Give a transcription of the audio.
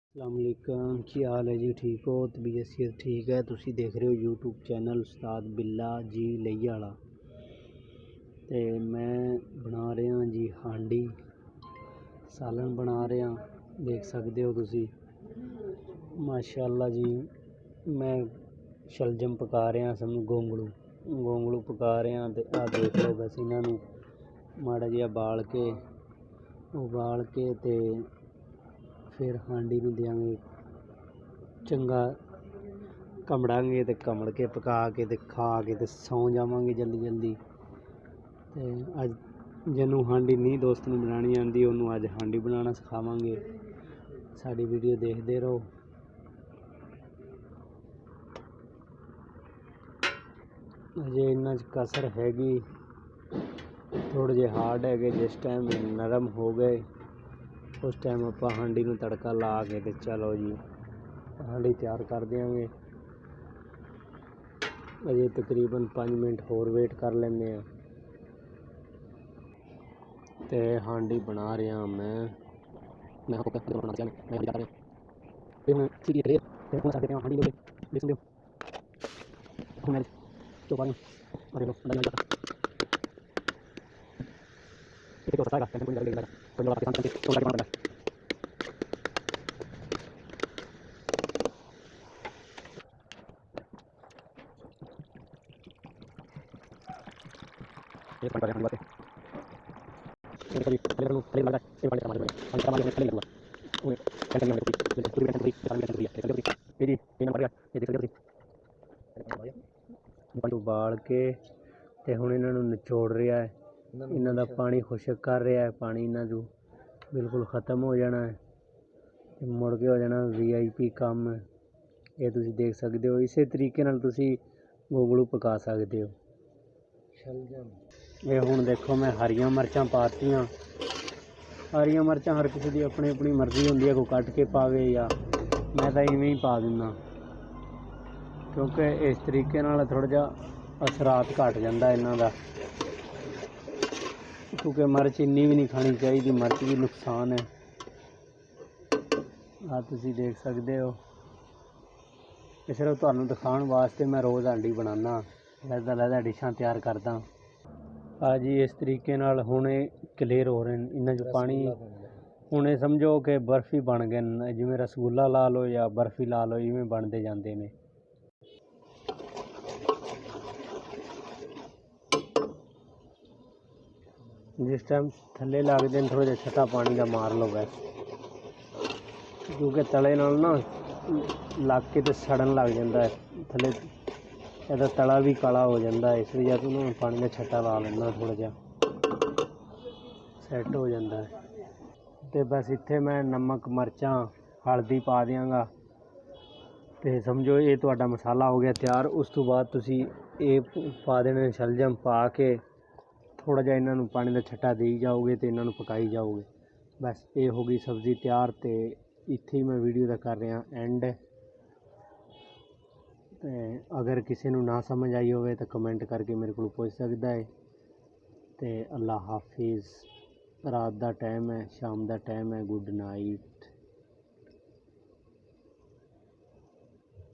अस्सलाम वालेकुम, की हाल है जी? ठीक हो? तबीयत सेहत ठीक है? तुसी देख रहे हो यूट्यूब चैनल उस्ताद बिल्ला जी लइया वाला। ते मैं बना रहा जी हांडी सालन बना रहा, देख सकते हो तुसी माशाअल्लाह जी। मैं शलजम पका रहा, समझ गोंगलू पका रहा। तो आ देख लो बस इन्हों माड़ा जिहा उबाल के ते फिर हांडी में देंगे चंगा कमड़ांगे तो कमड़ के पका के ते खा के ते सौ जावांगे जल्दी जल्दी। ते अज जिन्हों हांडी नहीं दोस्त नूं बनानी आंदी उन्होंने अज हांडी बनाना सिखावांगे। साडी वीडियो देखते रहो। अजे इन्हां च कसर हैगी, थोड़े जे हार्ड है। जिस टाइम नरम हो गए उस टाइम आप हांडी में तड़का ला के ते चलो जी हांडी तैयार कर देंगे। अजे तकरीबन 5 मिनट होर वेट कर लेंगे। ते हांडी बना रहा मैं आपको बनाना चाहता मैं जा रहा सीधी रेत ते कौन सा देते हैं हांडी लोगे देख सकते हो मैं तो पा रहा हूं और लो अंदर जाता ये तो बताएगा कैसे पूरी लगेगा तो लोग आपके सामने तो लगा पड़ा ये पता है बात है ये कभी पहले लगा ये वाले हमारे हम हमारे में पहले लगा वो कैसे नहीं होती ये पूरी कैसे सारी कैसे है ये जी ये नंबर ये देख सकते हो उबाल के ते हुण इन्हां नूं निचोड़ रहा है। इन्हां दा पानी खुशक कर रहा है। पानी इन्हां चों बिल्कुल ख़त्म हो जाना है ते मुड़ के हो जाना VIP काम। ये तुसीं देख सकते हो। इसे तरीके नाल तुसीं गोंगलू पका सकते हो। ये हुण देखो मैं हरियां मिर्चां पातियां। हरियां मिर्चां हर किसी की अपनी अपनी मर्जी होंदी है, कोई कट के पावे या मैं तो इवें ही पा दिंदा, क्योंकि इस तरीके नाल थोड़ा जिहा असरात घट जाता इन्हां दा। क्योंकि मिर्च इन्नी भी नहीं खानी चाहिए, मिर्च भी नुकसान है। आ तुसीं देख सकते हो। सिर्फ तुहानूं दिखाने वास्ते मैं रोज़ हांडी बनाना, अलग डिशां तैयार करदा। जी इस तरीके नाल हुणे क्लीयर हो रहे हैं। इन्हां चों पानी हुणे समझो कि बर्फी बन गए, जिवें रसगुल्ला ला लो या बर्फी ला लो, इवें बनते जाते हैं। जिस टाइम थल्ले लगते हैं थोड़ा जिहा छट्टा पानी का मार लो बस, क्योंकि तले नाल ना लग के तो सड़न लग जाता है थल्ले, ਇਹਦਾ तला भी काला हो जाता है। इस वजह तो ना पानी का छट्टा ला लेना, थोड़ा जिहा सैट हो जाता है। तो बस इत्थे मैं नमक मिर्चां हल्दी पा देंगा तो समझो ये तुहाडा मसाला हो गया तैयार। उस तो बाद तुसी ये पा देने शलजम पा के थोड़ा जिहा इन्हां नूं पानी का छट्टा देई जाओगे तो इन्हां नूं पकाई जाओगे। बस ये हो गई सब्ज़ी तैयार। तो इत्थे ही मैं वीडियो का कर रहा एंड। तो अगर किसी नूं ना समझ आई होवे तो कमेंट करके मेरे को पूछ सकता है। तो अल्लाह हाफिज़। रात का टाइम है, शाम का टाइम है, गुड नाइट।